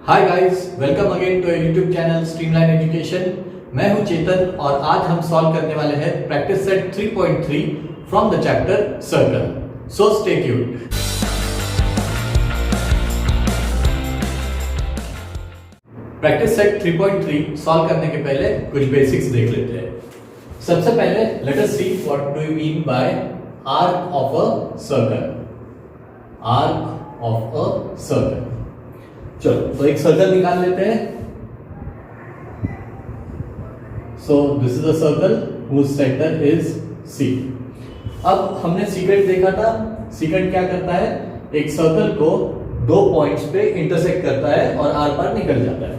Hi guys, welcome again to YouTube channel streamline education. मैं हूं चेतन और आज हम सॉल्व करने वाले हैं practice set 3.3 from the chapter circle. So stay tuned. Practice set 3.3 solve करने के पहले कुछ बेसिक्स देख लेते हैं। सबसे पहले let us see what do you mean by arc of a circle. Arc of a circle, चलो तो एक सर्कल निकाल लेते हैं। So this is a circle whose centre is C. अब हमने सीकेंट देखा था। सीकेंट क्या करता है, एक सर्कल को दो पॉइंट्स पे इंटरसेक्ट करता है और आर पार निकल जाता है।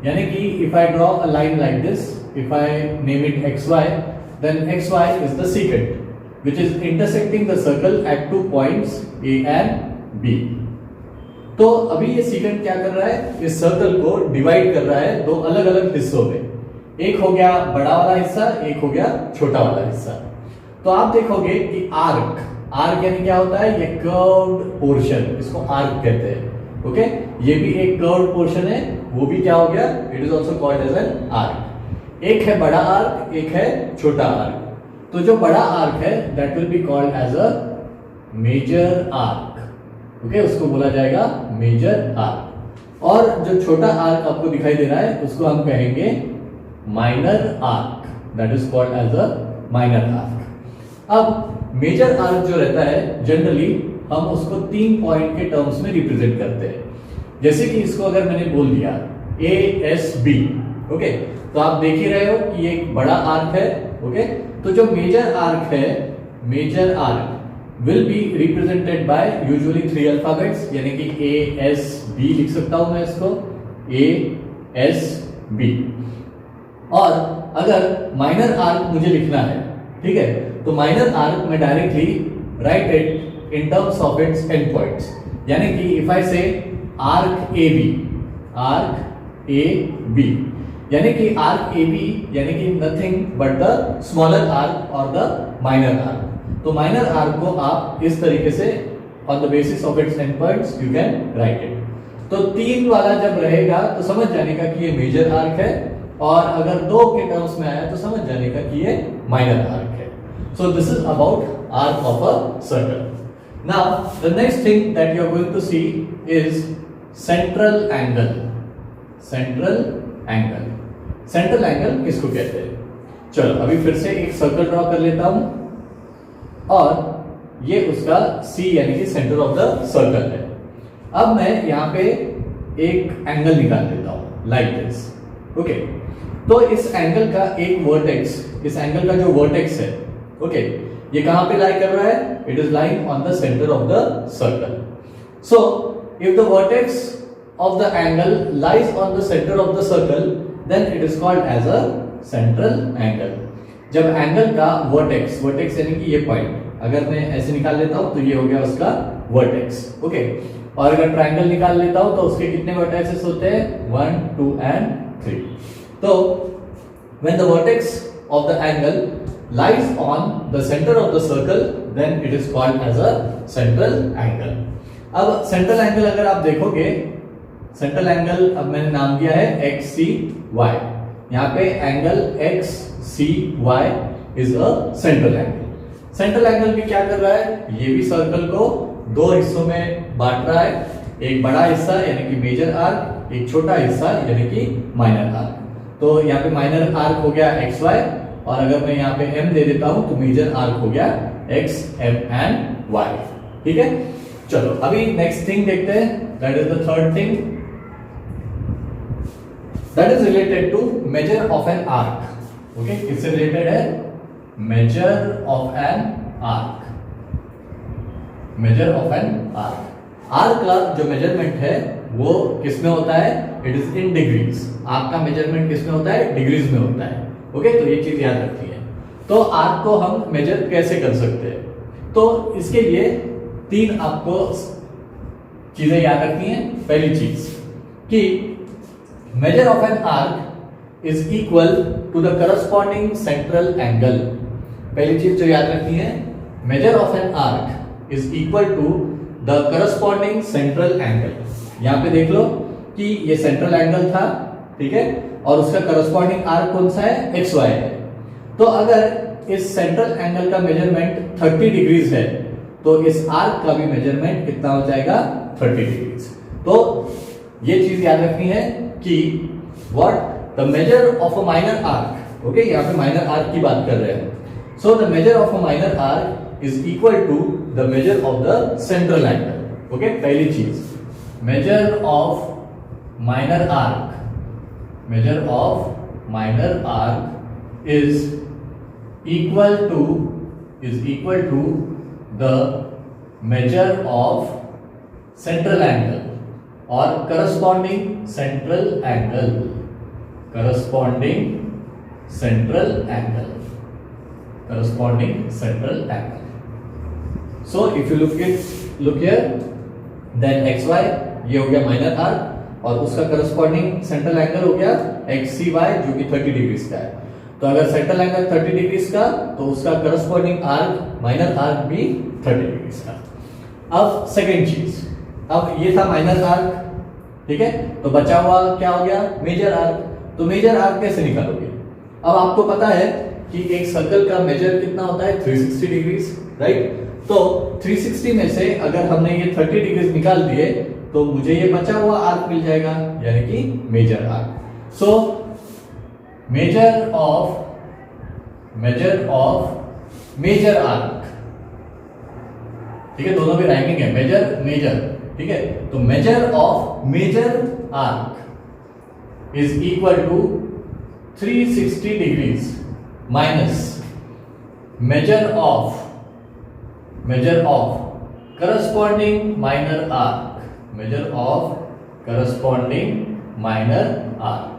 यानी कि if I draw a line like this, if I name it X Y, then X Y is the secant which is intersecting the circle at 2 points A and B। तो अभी ये सीकेंट क्या कर रहा है, इस सर्कल को divide कर रहा है दो अलग अलग हिस्सों में। एक हो गया बड़ा वाला हिस्सा, एक हो गया छोटा वाला हिस्सा। तो आप देखोगे कि आर्क यानी क्या होता है, ये कर्व्ड पोर्शन, इसको आर्क कहते हैं। ओके, ये भी एक कर्व्ड पोर्शन है, वो भी क्या हो गया, it is also called as an arc. एक है बड़ा आर्क, एक है छोटा आर्क। तो जो बड़ा आर्क है that will be called as a major arc. Okay, उसको बोला जाएगा मेजर आर्क। और जो छोटा आर्क आपको दिखाई दे रहा है उसको हम कहेंगे minor arc, that is called as a minor arc. अब मेजर आर्क जो रहता है जनरली हम उसको 3 पॉइंट के टर्म्स में रिप्रेजेंट करते हैं। जैसे कि इसको अगर मैंने बोल दिया ए एस बी, ओके, तो आप देख ही रहे हो कि ये एक बड़ा आर्क है। ओके, तो जो मेजर आर्क है, major arc will be represented by usually 3 alphabets, यानी कि ए एस बी लिख सकता हूं मैं इसको, ए एस बी। और अगर माइनर आर्क मुझे लिखना है, ठीक है, तो माइनर आर्क में directly write it in terms of its end points. यानी कि if I say arc A B, arc A B, यानी कि आर्क ए बी यानी कि nothing but the smaller arc और द माइनर आर्क। तो minor arc को आप इस तरीके से on the basis of its end points you can write it. तो 3 वाला जब रहेगा तो समझ जाने का कि ये मेजर आर्क है, और अगर 2 के टर्म्स में आया तो समझ जाने का कि ये माइनर आर्क है। So this is about arc of a circle. Now the next thing that you are going to see is central angle. Central angle, central angle किसको कहते हैं? चलो अभी फिर से एक सर्कल ड्रॉ कर लेता हूं, और ये उसका C यानी कि सेंटर ऑफ द सर्कल है। अब मैं यहां पे एक एंगल निकाल लेता हूं लाइक दिस। ओके, तो इस एंगल का एक वर्टेक्स, इस एंगल का जो वर्टेक्स है, ओके, ये कहां पे लाई कर रहा है, it is lying on the centre of the circle. So if the vertex of the angle lies on the center of the circle, then it is called as a central angle। जब angle का vertex, vertex यानी कि ये point अगर मैं ऐसे निकाल लेता हूं तो ये हो गया उसका वर्टेक्स। ओके, और अगर ट्रायंगल निकाल लेता हूं तो उसके कितने वर्टेक्सेस होते हैं, 1 2 and 3। तो when the vertex of the angle lies on the center of the circle, then it is called as a central angle। अब सेंट्रल एंगल अगर आप देखोगे, सेंट्रल एंगल अब मैंने नाम दिया है एक्स सी वाई। यहां पे angle X C Y is a central angle. Central angle भी क्या कर रहा है, ये भी सर्कल को 2 हिस्सों में बांट रहा है। एक बड़ा हिस्सा यानी कि मेजर आर्क, एक छोटा हिस्सा यानी कि माइनर आर्क। तो यहाँ पे माइनर आर्क हो गया एक्स वाई, और अगर मैं यहाँ पे एम दे देता हूं तो मेजर आर्क हो गया एक्स एम एंड वाई। ठीक है, चलो अभी नेक्स्ट थिंग देखते हैं, that is the third thing, that is related to measure of an arc। okay, किससे related है, measure of an arc, measure of an arc। arc का जो measurement है वो किसमें होता है, it is in degrees। arc का measurement किसमें होता है, डिग्रीज में होता है। ओके, तो ये चीज याद रखनी है। तो arc को हम measure कैसे कर सकते हैं, तो इसके लिए 3 आपको चीजें याद रखनी है। पहली चीज कि measure of an arc is equal to the corresponding central angle। पहली चीज जो याद रखनी है, measure of an arc is equal to the corresponding central angle। यहां पे देख लो कि ये सेंट्रल एंगल था, ठीक है, और उसका करस्पॉन्डिंग आर्क कौन सा है, एक्स वाई है। तो अगर इस सेंट्रल एंगल का मेजरमेंट 30 डिग्रीज है तो इस आर्क का भी मेजरमेंट कितना हो जाएगा, 30 डिग्रीज। तो ये चीज याद रखनी है कि what the measure of a minor arc, okay, यहाँ पे माइनर आर्क की बात कर रहे हैं। So the measure of a minor arc is equal to the measure of the central angle. Okay, पहली चीज measure of minor arc, measure of minor arc is equal to the measure of central angle or corresponding central angle, corresponding central angle. So if you look here, then xy ये हो गया minor arc और उसका corresponding central angle हो गया XCY जो कि 30 degrees का है। तो अगर सेंट्रल एंगल 30 डिग्रीज का तो उसका करस्पॉन्डिंग आर्क माइनर आर्क भी 30 डिग्रीज का। अब सेकंड चीज, अब ये था माइनर आर्क, ठीक है, तो बचा हुआ क्या हो गया, मेजर आर्क। तो मेजर आर्क कैसे निकालोगे? अब आपको पता है कि एक सर्कल का मेजर कितना होता है, 360 डिग्रीज, राइट। तो 360 में से अगर हमने ये 30 डिग्रीज निकाल दिए तो मुझे ये बचा हुआ आर्क मिल जाएगा, यानी कि major arc. So measure of major arc, ठीक है, दोनों भी राइमिंग है, मेजर, ठीक है। तो measure of major arc is equal to 360 degrees minus measure of corresponding minor arc, measure of corresponding minor arc,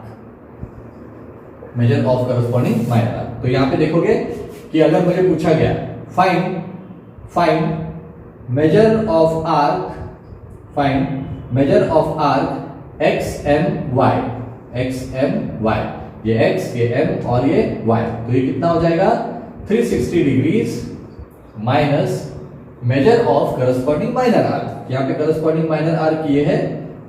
measure of corresponding minor arc। तो यहां पे देखोगे कि अगर मुझे पूछा गया find measure of arc XMY, ये x ये m और ये y, तो ये कितना हो जाएगा 360 degrees minus measure of corresponding minor arc. यहाँ पे करस्पॉन्डिंग माइनर आर्क ये है,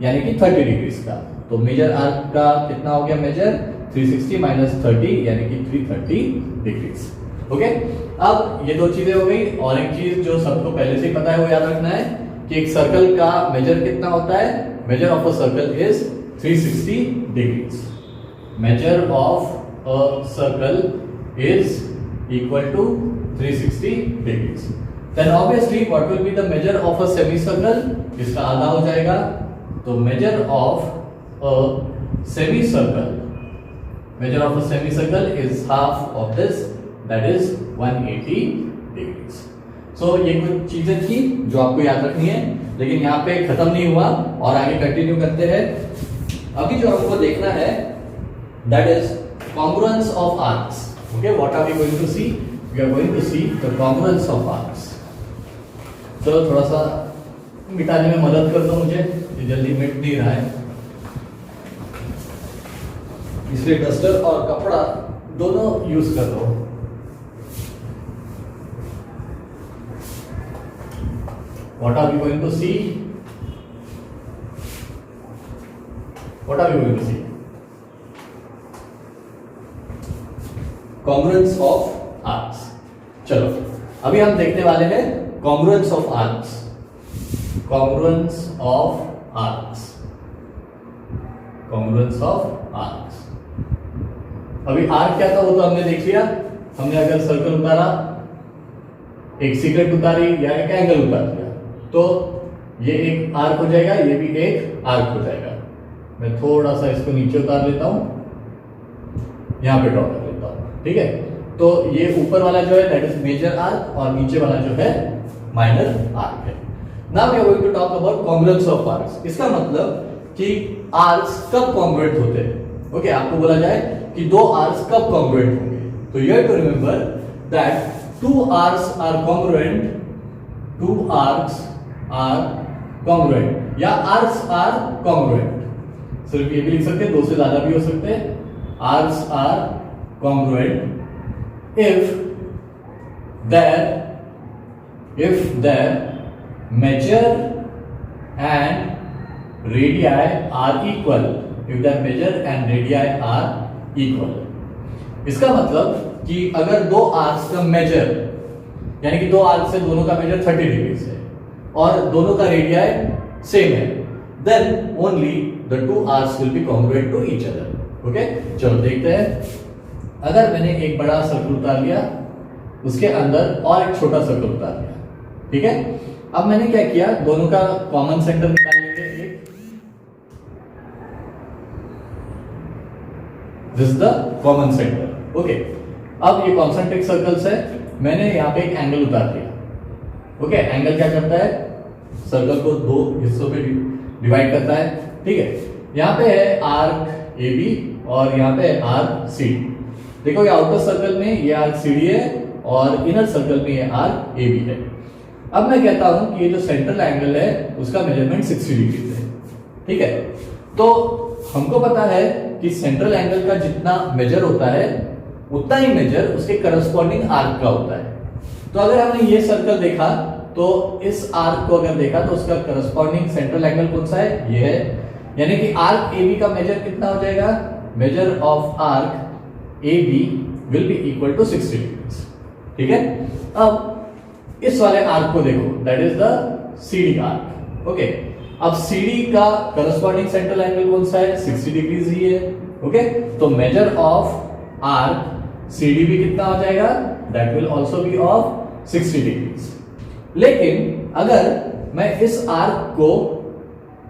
यानी कि 30 डिग्रीज का। तो मेजर आर्क का कितना हो गया मेजर, 360 माइनस 30 यानी कि 330 डिग्रीज। ओके, अब ये दो चीजें हो गई, और एक चीज जो सबको पहले से ही पता है वो याद रखना है कि एक सर्कल का मेजर कितना होता है, measure of a circle is 360 degrees. Measure of a circle is equal to 360 degrees. Then obviously what will be the measure of a semicircle? इसका आधा हो जाएगा, तो measure of a semicircle is half of this, that is 180 degrees. So ये कुछ चीजें थी जो आपको याद रखनी है, लेकिन यहाँ पे खत्म नहीं हुआ और आगे कंटिन्यू करते हैं। अभी जो आपको देखना है that is congruence of arcs. Okay, what are we going to see? We are going to see the congruence of arcs. चलो थोड़ा सा मिटाने में मदद कर दो मुझे, ये जल्दी मिट नहीं रहा है, इसलिए डस्टर और कपड़ा दोनों यूज कर दो। What are we going to see? Congruence of arcs। चलो अभी हम देखने वाले हैं congruence of arcs। अभी आर्क क्या था वो तो हमने देख लिया। हमने अगर सर्कल उतारा, एक सीक्रेट उतारी या एक एंगल उतार दिया, तो ये एक आर्क हो जाएगा, ये भी एक आर्क हो जाएगा। मैं थोड़ा सा इसको नीचे उतार लेता हूं, यहां पे ड्रॉ कर लेता हूं, ठीक है। तो ये ऊपर वाला जो है दैट इज मेजर आर्क और नीचे वाला जो है माइनर आर्क है। Now we are going to talk about congruence of arcs. इसका मतलब कि आर्क्स कब कॉन्ग्रुएंट होते हैं। ओके, आपको बोला जाए कि दो आर्क्स कब कॉन्ग्रुएंट होंगे, तो you have to remember that two arcs are congruent या आर्क्स आर कॉन्ग्रुएंट। सिर्फ ये भी लिख सकते हैं, दो से ज्यादा भी हो सकते हैं। Arcs are congruent if their measure and radii are equal if the measure and radii are equal। इसका मतलब कि अगर दो आर्क्स का मेजर, यानी कि दो आर्क से दोनों का मेजर 30 डिग्री है और दोनों का रेडियाई सेम है, then only the two arcs will be congruent to each other. Okay, चलो देखते हैं। अगर मैंने एक बड़ा सर्कल उतार लिया, उसके अंदर और एक छोटा सर्कल उतार लिया, ठीक है। अब मैंने क्या किया, दोनों का कॉमन सेंटर निकाल लेंगे। एक this the common centre. Okay, अब ये कॉन्सेंट्रिक सर्कल्स है, मैंने यहाँ पे एक एंगल उतार दिया। ओके, एंगल क्या करता है, सर्कल को दो हिस्सों में डिवाइड करता है, ठीक है। यहाँ पे है आर्क ए बी और यहाँ पे है आर्क सी डी। देखो ये आउटर सर्कल में ये आर्क सी डी है और इनर सर्कल में ये आर्क ए बी है। अब मैं कहता हूं कि ये जो सेंट्रल एंगल है उसका मेजरमेंट 60 डिग्री है, ठीक है। तो हमको पता है कि सेंट्रल एंगल का जितना मेजर होता है उतना ही मेजर उसके करस्पॉन्डिंग आर्क का होता है। तो अगर हमने ये सर्कल देखा तो इस आर्क को अगर देखा तो उसका करस्पॉन्डिंग सेंट्रल एंगल कौन सा है, ये है। यानी कि आर्क ए बी का मेजर कितना हो जाएगा, measure of arc A B will be equal to 60 degree, ठीक है। अब इस वाले आर्क को देखो, that is the CD arc. Okay, अब CD का करस्पॉन्डिंग सेंट्रल एंगल कौन सा है, 60 डिग्रीज ही है। ओके, तो मेजर ऑफ आर्क CD भी कितना हो जाएगा, that will also be of 60 degrees. लेकिन अगर मैं इस आर्क को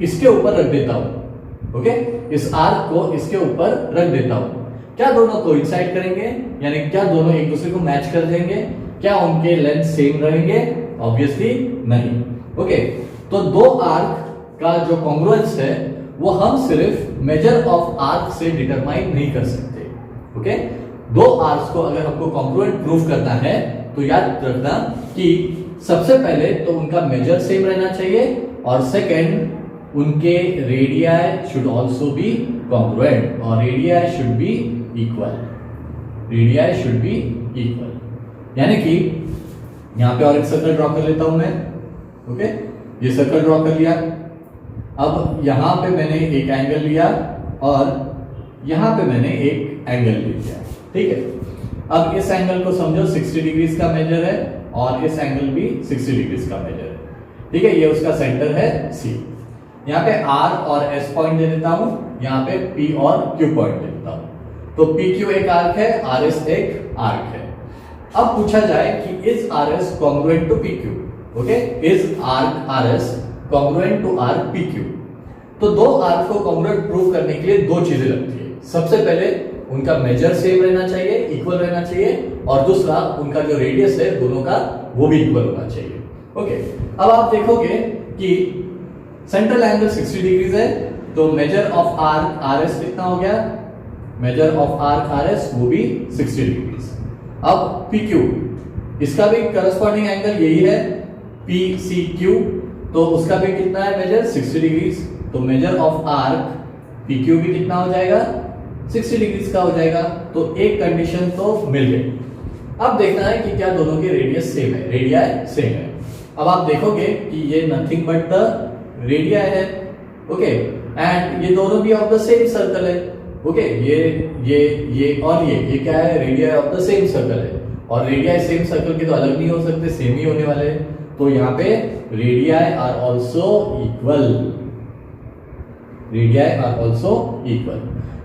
इसके ऊपर रख देता हूं, ओके, इस आर्क को इसके ऊपर रख देता हूं, क्या दोनों कोइंसाइड करेंगे, यानी क्या दोनों एक दूसरे को मैच कर देंगे, क्या उनके लेंथ सेम रहेंगे, ऑब्वियसली नहीं। ओके, तो दो आर्क का जो कॉन्ग्रुएंस है वो हम सिर्फ मेजर ऑफ आर्क से डिटरमाइन नहीं कर सकते। ओके, दो आर्क्स को अगर हमको कॉन्ग्रुएंट प्रूव करना है तो याद रखना कि सबसे पहले तो उनका मेजर सेम रहना चाहिए और सेकंड उनके radii should also be congruent और radii should be equal, radii should be equal. यानी कि यहां पे और एक सर्कल ड्रॉ कर लेता हूं मैं। ओके, ये सर्कल ड्रॉ कर लिया। अब यहां पे मैंने एक एंगल लिया और यहां पे मैंने एक एंगल ले लिया, ठीक है। अब इस एंगल को समझो 60 डिग्रीज का मेजर है और इस एंगल भी 60 डिग्रीज का मेजर है, ठीक है। ये उसका सेंटर है C। यहाँ पे R और S पॉइंट दे देता हूं, यहाँ पे P और Q पॉइंट दे देता हूं। तो PQ एक आर्क है, RS एक आर्क है। अब पूछा जाए कि is RS congruent to PQ, okay, is arc RS congruent to arc PQ। तो दो आर्क को कॉन्ग्रुएंट प्रूव करने के लिए दो चीजें लगती है। सबसे पहले उनका मेजर सेम रहना चाहिए, इक्वल रहना चाहिए, और दूसरा उनका जो रेडियस है दोनों का वो भी इक्वल होना चाहिए। ओके, अब आप देखोगे कि सेंट्रल एंगल 60 डिग्रीज है, तो मेजर ऑफ आर्क RS कितना हो गया, मेजर ऑफ आर्क RS वो भी 60 डिग्रीज। अब PQ, इसका भी करस्पॉन्डिंग एंगल यही है PCQ, तो उसका भी कितना है मेजर 60 डिग्रीज। तो मेजर ऑफ आर्क PQ भी कितना हो जाएगा, 60 डिग्रीज का हो जाएगा। तो एक कंडीशन तो मिल गई। अब देखना है कि क्या दोनों के रेडियस सेम है, रेडियाई सेम है। अब आप देखोगे कि ये नथिंग बट द रेडियाई है, ओके, एंड ये दोनों भी ऑफ द सेम सर्कल है। ओके, ये और ये क्या है, radii of the same circle है, और रेडियाई सेम सर्कल के तो अलग नहीं हो सकते, सेम ही होने वाले हैं। तो यहाँ पे radii are also equal, radii are also equal.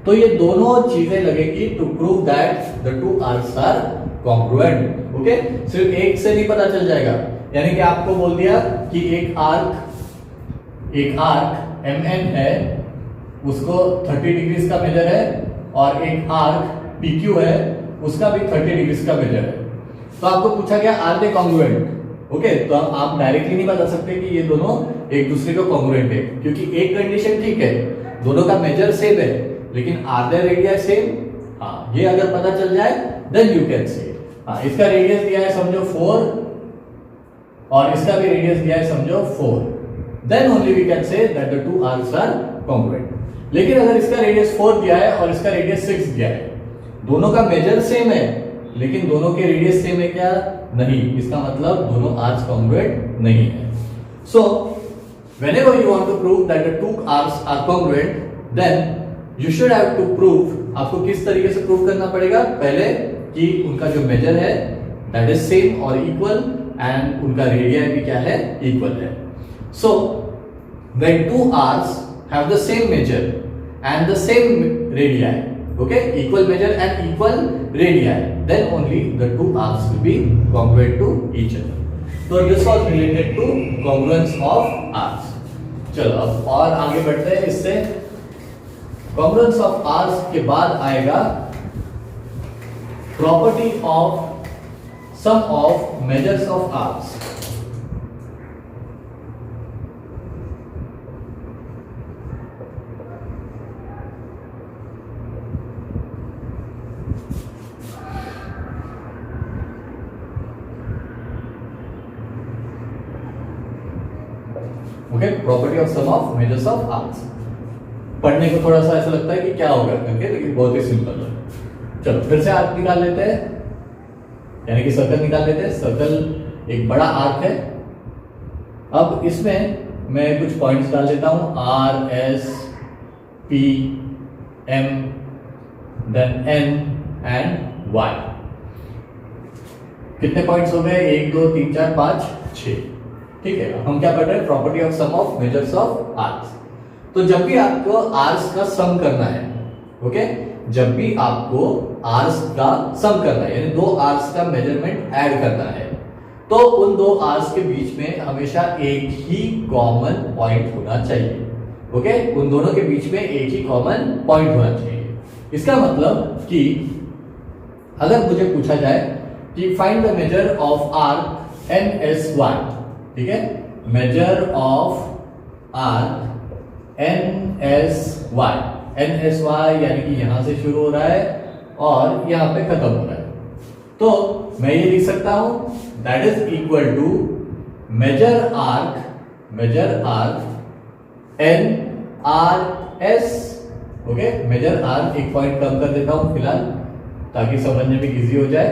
तो ये दोनों चीजें लगेगी to prove that the two arcs are congruent. Okay, सिर्फ एक से नहीं पता चल जाएगा, यानी कि आपको बोल दिया कि एक आर्क MN है, उसको 30 डिग्रीज का मेजर है, और एक आर्क PQ है, उसका भी 30 डिग्रीज का मेजर है। तो आपको पूछा गया आर दे कॉन्ग्रुएंट। ओके, तो आप डायरेक्टली नहीं बता सकते कि ये दोनों एक दूसरे को कॉन्ग्रुएंट है, क्योंकि एक कंडीशन ठीक है, दोनों का मेजर सेम है, लेकिन आर दे रेडियस सेम। हाँ, ये अगर पता चल जाए देन यू कैन से। हाँ, इसका रेडियस दिया है समझो 4 और इसका भी रेडियस दिया है समझो 4, then only we can say that the two arcs are congruent. लेकिन अगर इसका रेडियस 4 दिया है और इसका रेडियस 6 दिया है, दोनों का मेजर सेम है लेकिन दोनों के रेडियस सेम है क्या, नहीं, इसका मतलब दोनों आर्क्स कॉन्ग्रुएंट नहीं है। सो whenever you want to prove that the two arcs are congruent, then you should have to prove, आपको किस तरीके से प्रूव करना पड़ेगा, पहले कि उनका जो मेजर है that is same और equal and उनका रेडियस भी क्या है, equal है. So when two arcs have the same measure and the same radii, okay, equal measure and equal radii, then only the two arcs will be congruent to each other. So this was related to congruence of arcs. चलो अब और आगे बढ़ते हैं. इससे congruence of arcs के बाद आएगा property of sum of measures of arcs. Okay, property of sum of measures of arcs. पढ़ने को थोड़ा सा ऐसा लगता है कि क्या होगा करके, लेकिन बहुत ही सिंपल है. चलो फिर से आर्क निकाल लेते हैं, यानी कि सर्कल निकाल लेते हैं. सर्कल एक बड़ा आर्क है. अब इसमें मैं कुछ पॉइंट्स डाल देता हूं, R S P M then N and Y. कितने पॉइंट्स हो गए, 1 2 3 4 5 6. ठीक है, हम क्या पढ़ रहे हैं, property of sum of measures of arcs. तो जब भी आपको आर्क्स का सम करना है, ओके, जब भी आपको आर्क्स का सम करना है, यानी दो आर्क्स का मेजरमेंट ऐड करना है, तो उन दो आर्क्स के बीच में हमेशा एक ही कॉमन पॉइंट होना चाहिए. ओके, उन दोनों के बीच में एक ही कॉमन पॉइंट होना चाहिए. इसका मतलब कि अगर मुझे पूछा जाए कि find the measure of arc NSY, ठीक है, मेजर ऑफ आर्क NSY, यानी कि यहां से शुरू हो रहा है और यहां पे खत्म हो रहा है, तो मैं ये लिख सकता हूं that is equal to measure arc NRS. Okay, measure arc एक पॉइंट कम कर देता हूं फिलहाल ताकि समझने में इजी हो जाए.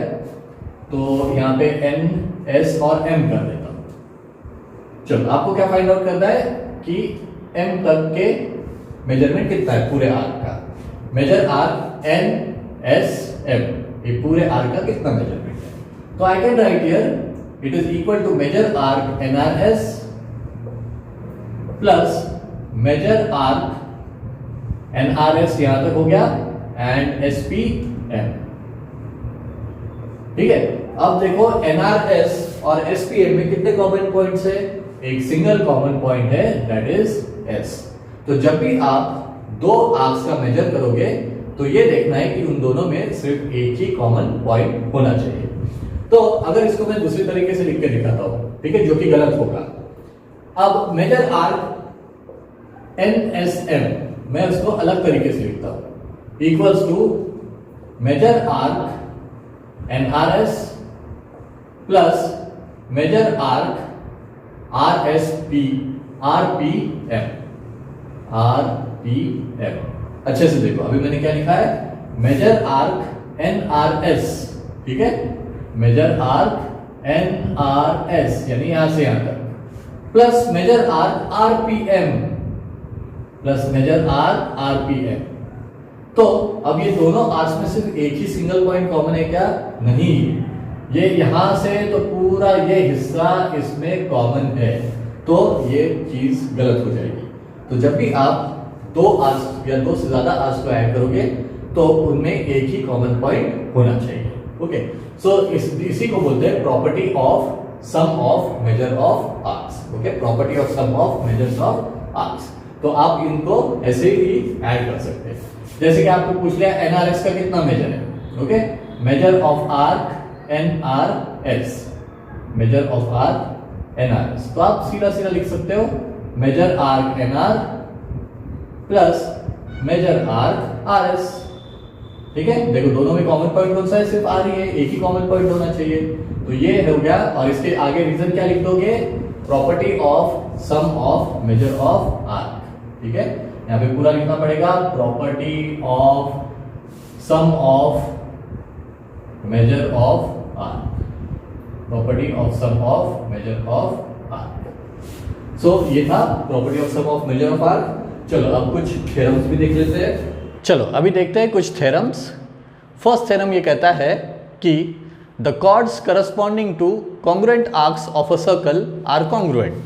तो यहां पे NS और M कर देता हूं. चलो आपको क्या फाइंड आउट करना है कि M तक के मेजरमेंट कितना है पूरे आर्क का. मेजर आर्क NSM, ये पूरे आर्क का कितना मेजरमेंट है. तो I can write here it is equal to measure arc NRS plus measure arc NRS यहां तक हो गया एंड SPM. ठीक है, अब देखो NRS और SPM में कितने कॉमन पॉइंट्स है, एक सिंगल कॉमन पॉइंट है दैट इज S. तो जब भी आप दो आर्क्स का मेजर करोगे तो ये देखना है कि उन दोनों में सिर्फ एक ही कॉमन पॉइंट होना चाहिए. तो अगर इसको मैं दूसरी तरीके से लिख के दिखाता हूं, ठीक है, जो कि गलत होगा. अब मेजर आर्क NSM मैं उसको अलग तरीके से लिखता हूं, equals to measure arc NRS plus measure arc RPM. अच्छे से देखो, अभी मैंने क्या लिखा है, मेजर आर्क NRS, ठीक है, मेजर आर्क NRS यानी यहां से यहां तक, प्लस मेजर आर्क RPM, तो अब ये दोनों आर्क्स में सिर्फ एक ही सिंगल पॉइंट कॉमन है क्या, नहीं, ये यहां से तो पूरा ये हिस्सा इसमें कॉमन है, तो ये चीज गलत हो जाएगी. तो जब भी आप दो आर्क्स या दो से ज्यादा आर्क्स को ऐड करोगे तो उनमें एक ही कॉमन पॉइंट होना चाहिए. ओके, सो इसी को बोलते हैं property of sum of measure of arcs. Okay, property of sum of measures of arcs. तो आप इनको ऐसे ही ऐड कर सकते हैं. जैसे कि आपको पूछ लिया NRS का कितना मेजर है. Okay, measure of arc NRS, measure of arc NRS, तो आप सीधा सीधा लिख सकते हो measure arc NR plus measure arc RS. ठीक है, देखो दोनों में कॉमन पॉइंट कौन सा है, सिर्फ R ही है, एक ही कॉमन पॉइंट होना चाहिए. तो ये हो गया, और इसके आगे रीजन क्या लिख दोगे, property of sum of measure of arc. ठीक है, यहाँ पे पूरा लिखना पड़ेगा, property of sum of measure of arc, property of sum of measure of arc. So ये था property of sum of measure of arc. चलो अब कुछ थ्योरम्स भी देख लेते हैं। चलो अभी देखते हैं कुछ थ्योरम्स। फर्स्ट थ्योरम ये कहता है कि the chords corresponding to congruent arcs of a circle are congruent.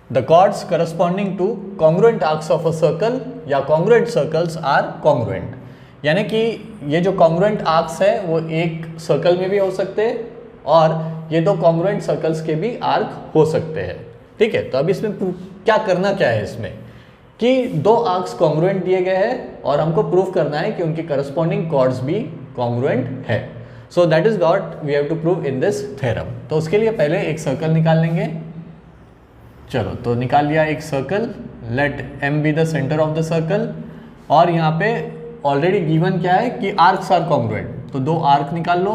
The chords corresponding to congruent arcs of a circle या कॉन्ग्रुएंट सर्कल्स आर कॉन्ग्रुएंट। यानी कि ये जो कॉन्ग्रुएंट आर्क्स है वो एक सर्कल में भी हो सकते हैं और ये दो कॉन्ग्रुएंट सर्कल्स के भी आर्क हो सकते हैं। ठीक है, तो अब इसमें क्या करना क्या है इसमें कि दो आर्क्स कॉन्ग्रुएंट दिए गए हैं और हमको प्रूव करना है कि उनके करस्पॉन्डिंग कॉर्ड्स भी कॉन्ग्रुएंट है। So that is what we have to prove in this theorem. तो उसके लिए पहले एक सर्कल निकाल लेंगे। चलो तो निकाल लिया एक circle. Let M be the centre of the circle और यहाँ पे ऑलरेडी गिवन क्या है कि आर्क्स आर कॉन्ग्रुएंट, तो दो आर्क निकाल लो।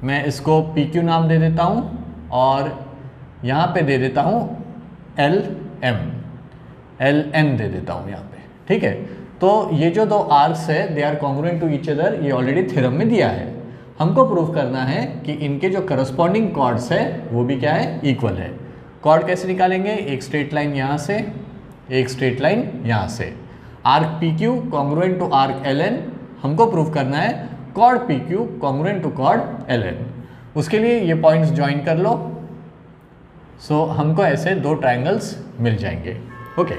मैं इसको पी क्यू नाम दे देता हूँ और यहाँ पे दे देता हूँ एल एन दे देता हूँ यहाँ पे। ठीक है, तो ये जो दो आर्क्स है they are congruent to each other, ये ऑलरेडी थ्योरम में दिया है। हमको प्रूव करना है कि इनके जो करस्पॉन्डिंग कॉर्ड्स है वो भी क्या है, इक्वल है। कॉर्ड कैसे निकालेंगे, एक स्ट्रेट लाइन यहाँ से, एक स्ट्रेट लाइन यहाँ से। Arc P Q congruent to arc L N, हमको प्रूव करना है chord P Q congruent to chord L N. उसके लिए ये पॉइंट्स ज्वाइन कर लो। सो हमको ऐसे दो ट्रायंगल्स मिल जाएंगे। ओके,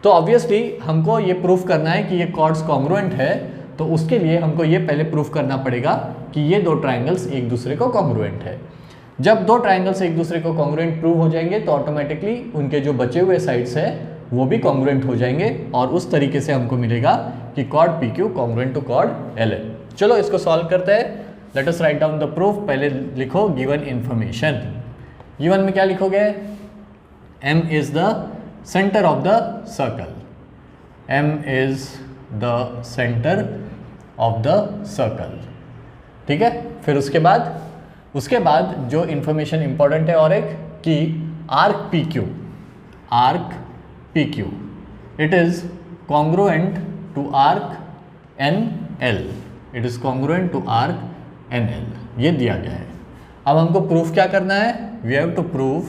तो ऑब्वियसली हमको ये प्रूफ करना है कि ये कॉर्ड्स कॉन्ग्रुएंट है, तो उसके लिए हमको ये पहले प्रूफ करना पड़ेगा कि ये दो ट्रायंगल्स एक दूसरे को कॉन्ग्रुएंट है। जब दो ट्रायंगल्स एक दूसरे को कॉन्ग्रुएंट प्रूव हो जाएंगे तो ऑटोमेटिकली उनके जो बचे हुए साइड्स है वो भी कॉन्ग्रुएंट हो जाएंगे और उस तरीके से हमको मिलेगा कि chord P Q congruent to chord L N. चलो इसको सॉल्व करते हैं। Let us write down the proof. पहले लिखो गिवन इन्फॉर्मेशन। गिवन में क्या लिखोगे, M is the centre of the circle, M is the centre of the circle. ठीक है, फिर उसके बाद जो इन्फॉर्मेशन इंपॉर्टेंट है और एक कि arc P Q it is congruent to arc N L, it is congruent to arc N L, ये दिया गया है। अब हमको प्रूफ क्या करना है, we have to prove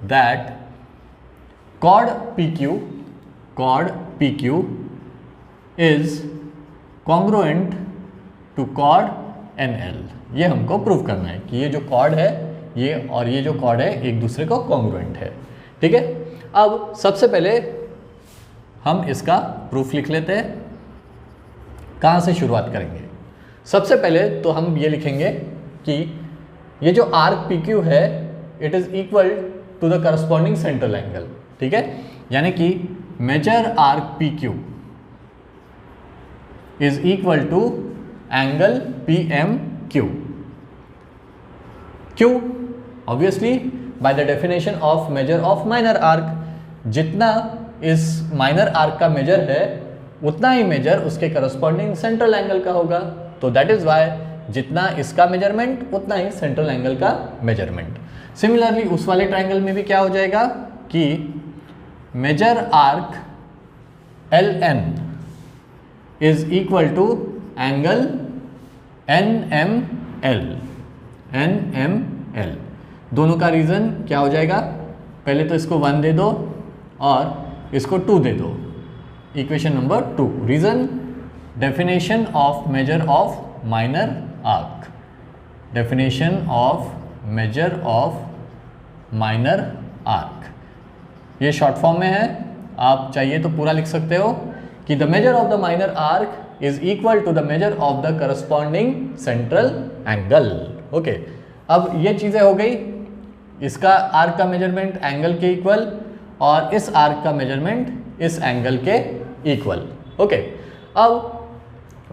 that chord P Q is congruent to chord N L. ये हमको प्रूव करना है कि ये जो कॉर्ड है ये और ये जो कॉर्ड है एक दूसरे को कॉन्ग्रुएंट है। ठीक है, अब सबसे पहले हम इसका प्रूफ लिख लेते हैं। कहाँ से शुरुआत करेंगे, सबसे पहले तो हम ये लिखेंगे कि ये जो आर्क पी क्यू है it is equal to the corresponding central angle. ठीक है, यानी कि major arc P Q is equal to angle P M Q. क्यों, obviously by the definition of measure of minor arc, जितना इस minor arc का measure है उतना ही मेजर उसके करस्पॉन्डिंग सेंट्रल एंगल का होगा। तो दैट इज वाई जितना इसका मेजरमेंट उतना ही सेंट्रल एंगल का मेजरमेंट। सिमिलरली उस वाले ट्रायंगल में भी क्या हो जाएगा कि major arc L N is equal to angle N M L. दोनों का रीजन क्या हो जाएगा, पहले तो इसको 1 दे दो और इसको 2 दे दो। Equation number 2, reason definition of measure of minor arc, definition of measure of minor arc, ये शॉर्ट फॉर्म में है। आप चाहिए तो पूरा लिख सकते हो कि the measure of the minor arc is equal to the measure of the corresponding central angle. Okay, अब ये चीज़ें हो गई, इसका आर्क का मेजरमेंट एंगल के इक्वल और इस आर्क का मेजरमेंट इस एंगल के इक्वल। ओके, अब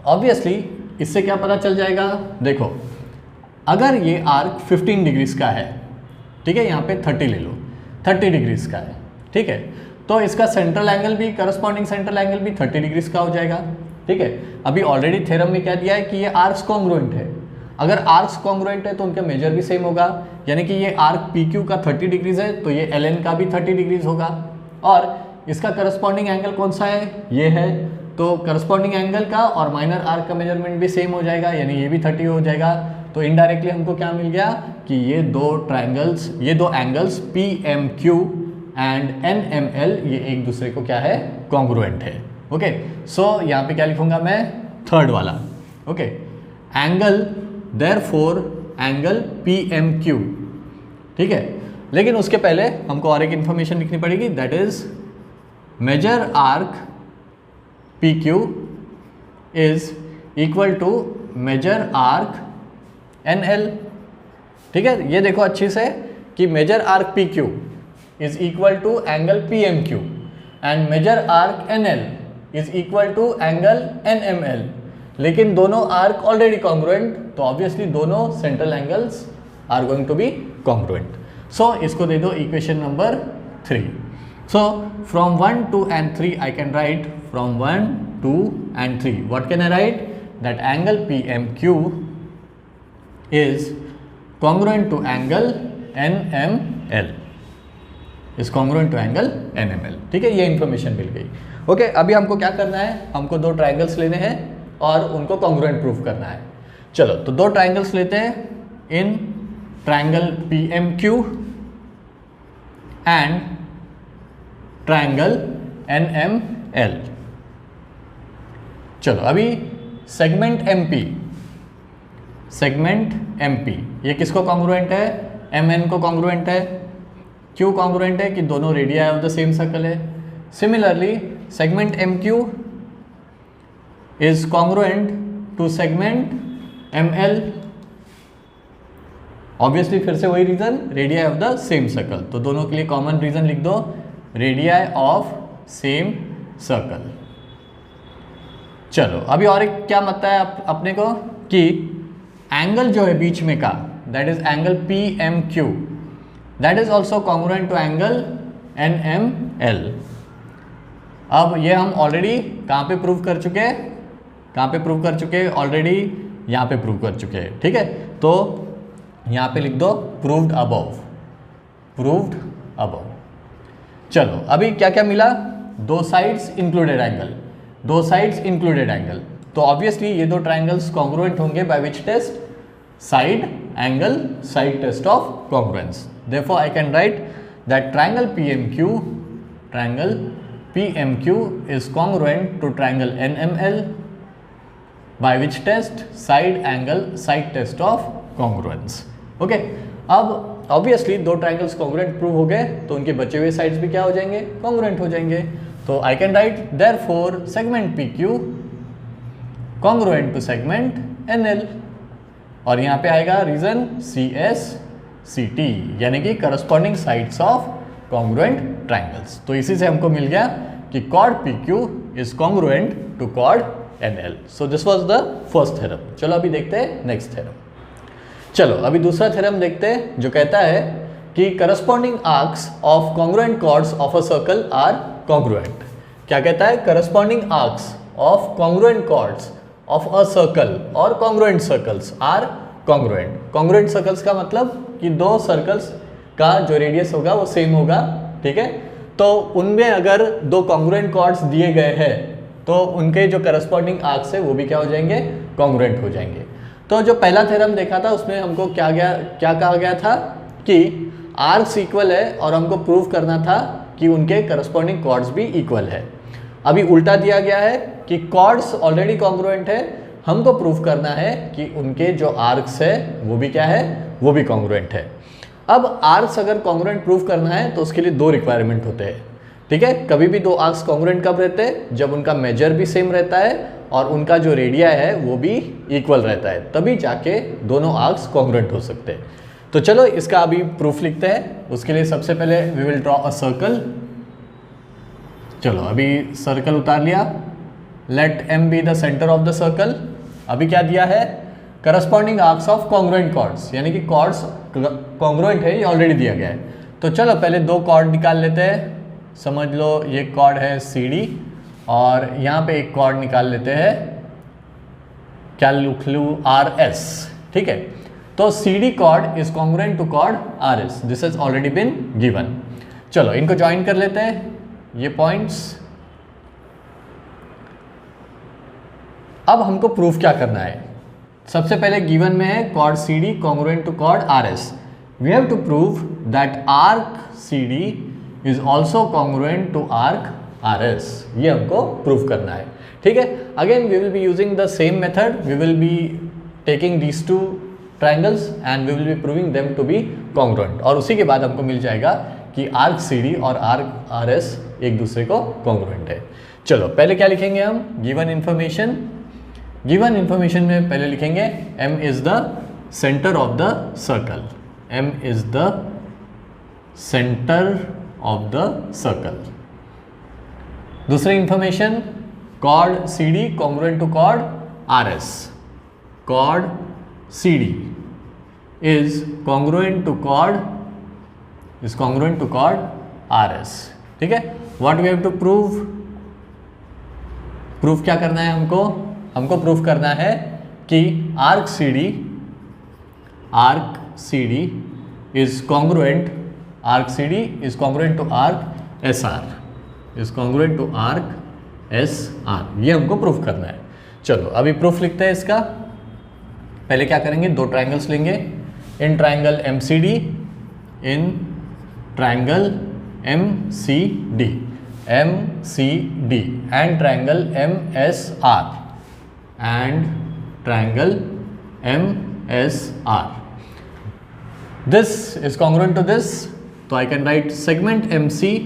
ऑब्वियसली इससे क्या पता चल जाएगा, देखो अगर ये आर्क 15 डिग्रीज का है, ठीक है, यहाँ पे 30 ले लो, 30 डिग्रीज का है, ठीक है, तो इसका सेंट्रल एंगल भी, करस्पॉन्डिंग सेंट्रल एंगल भी 30 डिग्रीज का हो जाएगा। ठीक है, अभी ऑलरेडी थ्योरम में क्या दिया है कि ये आर्क्स कॉन्ग्रुएंट है। अगर आर्क्स कॉन्ग्रुएंट है तो उनका मेजर भी सेम होगा, यानी कि ये आर्क पी क्यू का 30 डिग्रीज है तो ये एल एन का भी 30 डिग्रीज होगा। और इसका करस्पॉन्डिंग एंगल कौन सा है, ये है, तो करस्पॉन्डिंग एंगल का और माइनर आर्क का मेजरमेंट भी सेम हो जाएगा, यानी ये भी 30 हो जाएगा। तो इनडायरेक्टली हमको क्या मिल गया कि ये दो ट्रायंगल्स, ये दो angles P M Q and N M L ये एक दूसरे को क्या है, कॉन्ग्रुएंट है। ओके, सो यहाँ पे क्या लिखूंगा मैं, थर्ड वाला। Okay, angle therefore angle P M Q, ठीक है। लेकिन उसके पहले हमको और एक इंफॉर्मेशन लिखनी पड़ेगी, that is measure arc P Q is equal to measure arc N L. ठीक है, ये देखो अच्छी से कि major arc P Q is equal to angle P M Q and measure arc N L is equal to angle N M L. लेकिन दोनों arc already congruent, तो ऑब्वियसली दोनों central angles are going to be congruent. So इसको दे दो equation number 3। So from 1, 2 and 3 I can write from 1, 2 and 3. What can I write? That angle PMQ is congruent to angle NML. Is congruent to angle NML. ठीक है, ये information मिल गई। Okay, अभी हमको क्या करना है, हमको दो ट्राइंगल्स लेने हैं और उनको कॉन्ग्रुएंट प्रूफ करना है। चलो, तो दो ट्राइंगल्स लेते हैं, in triangle PMQ and triangle NML। चलो, अभी सेगमेंट MP, सेगमेंट MP ये किसको कॉन्ग्रुएंट है, MN को कॉन्ग्रुएंट है। क्यों कॉन्ग्रुएंट है, कि दोनों radii of the same circle है। Similarly segment MQ is congruent to segment ML। Obviously फिर से वही reason, radii of the same circle, तो दोनों के लिए कॉमन रीजन लिख दो, रेडियाई ऑफ सेम सर्कल। चलो, अभी और एक क्या मतलब है अपने को, कि एंगल जो है बीच में का, that is angle PMQ, that is also congruent to angle NML। अब ये हम ऑलरेडी कहाँ पे प्रूव कर चुके हैं, कहाँ पे प्रूव कर चुके हैं, ऑलरेडी यहाँ पे प्रूव कर चुके हैं। ठीक है, तो यहाँ पे लिख दो प्रूव्ड अबव, प्रूव्ड अबव। चलो, अभी क्या क्या मिला, दो साइड्स इंक्लूडेड एंगल, दो साइड्स इंक्लूडेड एंगल, तो ऑब्वियसली ये दो ट्राइंगल्स कॉन्ग्रुएंट होंगे by which test, side angle side test of congruence. Therefore I can write that triangle PMQ is congruent to triangle NML by which test, side angle side test of congruence। Okay, अब obviously दो triangles congruent prove हो गए, तो उनके बचे हुए sides भी क्या हो जाएंगे, कॉन्ग्रुएंट हो जाएंगे। तो I can write therefore segment PQ congruent to segment NL, और यहाँ पे आएगा रीजन CSCT, यानी कि corresponding sides of congruent triangles. तो इसी से हमको मिल गया कि chord PQ is congruent to chord NL। So this was the first theorem. चलो, अभी देखते हैं नेक्स्ट थ्योरम। चलो, अभी दूसरा थ्योरम देखते हैं, जो कहता है कि corresponding arcs of congruent chords of a circle are congruent. क्या कहता है, corresponding arcs of congruent chords of a circle और congruent circles are congruent. Congruent circles का मतलब कि दो सर्कल्स का जो रेडियस होगा वो सेम होगा। ठीक है, तो उनमें अगर दो कॉन्ग्रुएंट कॉर्ड्स दिए गए हैं तो उनके जो करस्पॉन्डिंग आर्क्स है वो भी क्या हो जाएंगे, कॉन्ग्रुएंट हो जाएंगे। तो जो पहला थ्योरम देखा था उसमें हमको क्या कहा गया था कि आर्क्स इक्वल है और हमको प्रूव करना था कि उनके करस्पॉन्डिंग कॉर्ड्स भी इक्वल है। अभी उल्टा दिया गया है कि कॉर्ड्स ऑलरेडी कॉन्ग्रुएंट है, हमको प्रूव करना है कि उनके जो आर्क्स है वो भी क्या है, वो भी कॉन्ग्रुएंट है। अब आर्क्स अगर कॉन्ग्रुएंट प्रूव करना है तो उसके लिए दो रिक्वायरमेंट होते हैं। ठीक है, कभी भी दो आर्क्स कॉन्ग्रुएंट कब रहते हैं, जब उनका मेजर भी सेम रहता है और उनका जो रेडिया है वो भी इक्वल रहता है, तभी जाके दोनों आर्क्स कॉन्ग्रुएंट हो सकते हैं। तो चलो इसका अभी प्रूफ लिखते हैं। उसके लिए सबसे पहले we will draw a circle. चलो, अभी सर्कल उतार लिया, let M be the centre of the circle. अभी क्या दिया है, corresponding arcs of congruent chords, यानी कि कॉर्ड्स कॉन्ग्रुएंट है, ये ऑलरेडी दिया गया है। तो चलो पहले दो कॉर्ड निकाल लेते हैं। समझ लो ये कॉर्ड है CD और यहाँ पे एक कॉर्ड निकाल लेते हैं, क्या लिख लूँ, RS। ठीक है, तो CD chord is congruent to chord RS, this has already been given. चलो इनको ज्वाइन कर लेते हैं, ये पॉइंट्स। अब हमको प्रूफ क्या करना है, सबसे पहले गिवन में है chord CD congruent to chord RS। We have to prove that arc CD is also congruent to arc R S, ये हमको प्रूव करना है। ठीक है, again we will be using the same method, we will be taking these two triangles and we will be proving them to be congruent, और उसी के बाद हमको मिल जाएगा कि आर्क सी डी और आर्क आर एस एक दूसरे को कॉन्ग्रुएंट है। चलो पहले क्या लिखेंगे हम, गिवन इन्फॉर्मेशन, गिवन इन्फॉर्मेशन में पहले लिखेंगे m is the centre of the circle, m is the centre of the circle. दूसरी information, chord C D congruent to chord R S, chord C D is congruent to chord R S. ठीक है, what we have to prove, proof क्या करना है हमको, हमको proof करना है कि arc C D is congruent, arc C D is congruent to arc S R, is congruent to arc S are, ये हमको प्रूफ करना है। चलो अभी प्रूफ लिखते हैं इसका। पहले क्या करेंगे, दो ट्राइंगल्स लेंगे, in triangle M C D, in triangle M C D and triangle M S R, and triangle M S R, this is congruent to this, तो I can write segment M C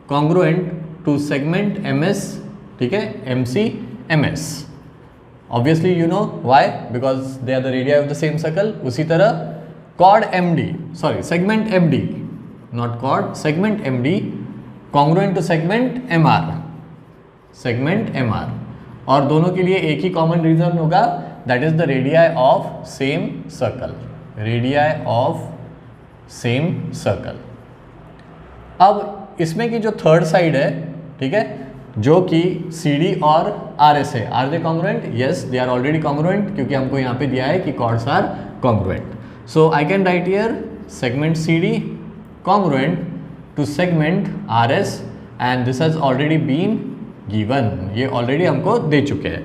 congruent to segment M S. ठीक है, M C M S, obviously you know why, because they are the radii of the same circle. उसी तरह chord M D, sorry segment M D, not cord, segment M D congruent to segment M R, segment M R, और दोनों के लिए एक ही common reason होगा, that is the radii of same circle, radii of same circle. अब इसमें की जो थर्ड साइड है, ठीक है, जो कि सी डी और आर एस है, are they congruent, yes they are already congruent, क्योंकि हमको यहाँ पे दिया है कि chords are congruent. So I can write here segment C D congruent to segment R S, and this has already been given, ये already हमको दे चुके हैं।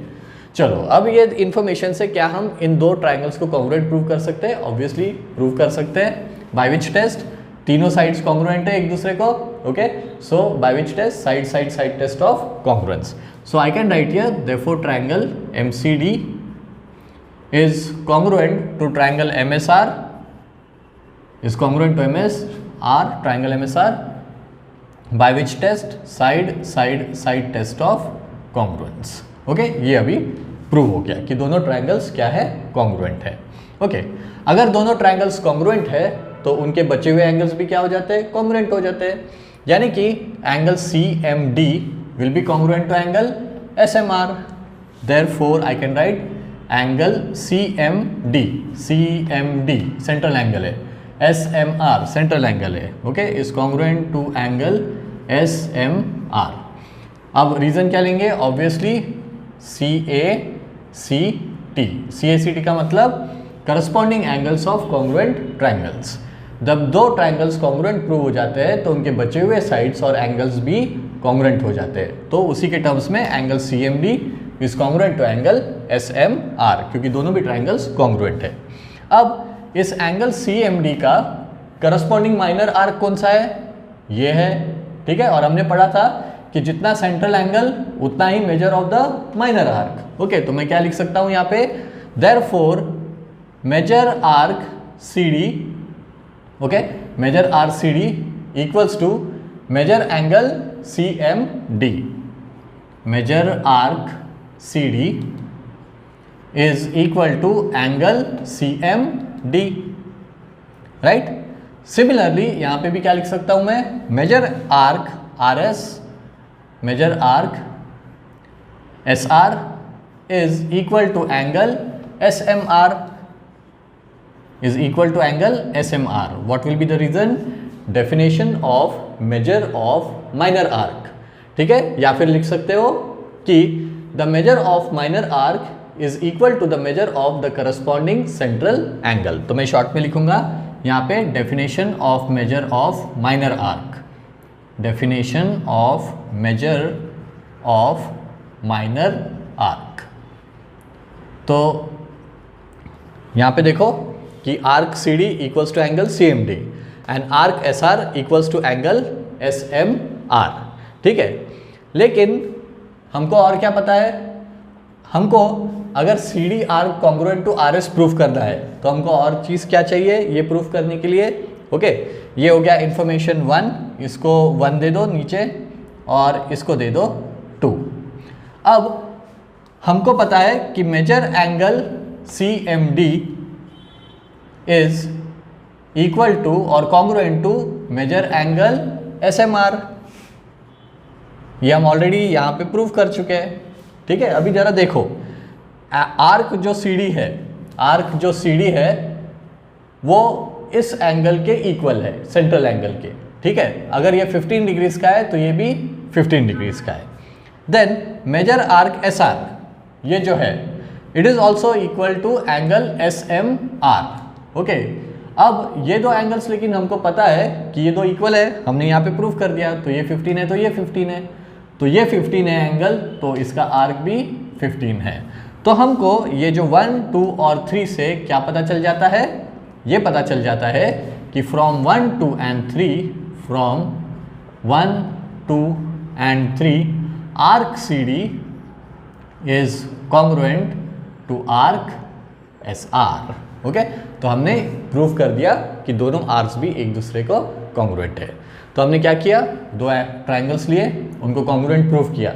चलो अब ये इन्फॉर्मेशन से क्या हम इन दो ट्राइंगल्स को कॉन्ग्रुएंट प्रूव कर सकते हैं, ऑब्वियसली प्रूव कर सकते हैं। बाय विच टेस्ट, तीनों साइड्स कॉन्ग्रुएंट है एक दूसरे को, okay, so by which test, side test of congruence. So I can write here therefore triangle M C D is congruent to triangle M S R, is congruent to M S R, triangle M S R, by which test, side test of congruence. Okay, ये अभी prove हो गया कि दोनों triangles क्या है, congruent है। Okay, अगर दोनों ट्राइंगल्स कॉन्ग्रुएंट है तो उनके बचे हुए एंगल्स भी क्या हो जाते हैं, कॉन्ग्रुएंट हो जाते हैं, यानी कि angle C M D will be congruent to angle S M R, therefore I can write angle C M D central angle है, S M R central angle है, okay, is congruent to angle S M R. अब reason क्या लेंगे, obviously C A C T का मतलब corresponding angles of congruent triangles. जब दो triangles congruent prove हो जाते हैं तो उनके बचे हुए साइड्स और एंगल्स भी कॉन्ग्रुएंट हो जाते हैं, तो उसी के टर्म्स में angle C M D is congruent to angle S M R, क्योंकि दोनों भी ट्राइंगल्स कॉन्ग्रुएंट है। अब इस एंगल सी एम डी का करस्पॉन्डिंग माइनर आर्क कौन सा है, ये है, ठीक है, और हमने पढ़ा था कि जितना सेंट्रल एंगल उतना ही measure of the minor arc. Okay, तो मैं क्या लिख सकता हूं यहाँ पे, therefore measure arc C D, okay, measure arc C D equals to measure angle C M D, measure arc C D is equal to angle C M D, right. Similarly यहाँ पे भी क्या लिख सकता हूँ मैं, measure arc R S, measure arc S R is equal to angle S M R, is equal to angle SMR. What will be the reason? Definition of measure of minor arc, ठीक है, या फिर लिख सकते हो कि the measure of minor arc is equal to the measure of the corresponding central angle। तो मैं शॉर्ट में लिखूंगा यहाँ पे definition of measure of minor arc, definition of measure of minor arc। तो यहाँ पे देखो कि arc C D equals to angle C M D and arc S R equals to angle SMR, ठीक है। लेकिन हमको और क्या पता है, हमको अगर CD arc congruent to RS proof करना है तो हमको और चीज़ क्या चाहिए ये प्रूफ करने के लिए, ओके। ये हो गया इन्फॉर्मेशन 1, इसको 1 दे दो नीचे और इसको दे दो 2। अब हमको पता है कि measure angle CMD is equal to और congruent to measure angle SMR। ये हम ऑलरेडी यहाँ पे प्रूव कर चुके हैं, ठीक है। अभी जरा देखो, आर्क जो CD है वो इस एंगल के इक्वल है, सेंट्रल एंगल के, ठीक है। अगर ये 15 डिग्रीज का है तो ये भी 15 डिग्रीज का है। देन मेजर आर्क SR ये जो है it is also equal to angle SMR, okay. अब ये दो एंगल्स लेकिन हमको पता है कि ये दो इक्वल है, हमने यहाँ पे प्रूव कर दिया। तो ये 15 है तो ये 15 है, तो ये 15 है एंगल, तो इसका आर्क भी 15 है। तो हमको ये जो 1, 2 और 3 से क्या पता चल जाता है, ये पता चल जाता है कि from 1, 2 and 3, from 1, 2 and 3 arc CD is congruent to arc SR, okay. तो हमने प्रूव कर दिया कि दोनों आर्क्स भी एक दूसरे को कॉन्ग्रुएंट है। तो हमने क्या किया, दो ट्राइंगल्स लिए, उनको कॉन्ग्रुएंट प्रूव किया।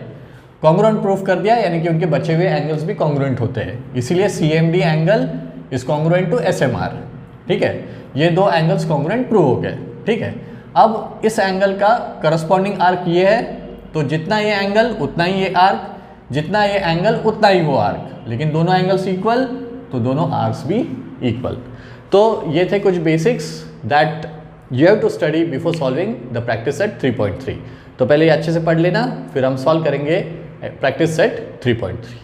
कॉन्ग्रुएंट प्रूव कर दिया यानी कि उनके बचे हुए एंगल्स भी कॉन्ग्रुएंट होते हैं, इसीलिए CMD angle is congruent to SMR, ठीक है। ये दो एंगल्स कॉन्ग्रुएंट प्रूव हो गए, ठीक है। अब इस एंगल का करस्पॉन्डिंग आर्क ये है, तो जितना ये एंगल उतना ही ये आर्क, जितना ये एंगल उतना ही वो आर्क, लेकिन दोनों एंगल्स इक्वल तो दोनों आर्क्स भी इक्वल। तो ये थे कुछ basics that you have to study before solving the practice set 3.3। तो पहले ये अच्छे से पढ़ लेना, फिर हम सॉल्व करेंगे प्रैक्टिस सेट 3.3।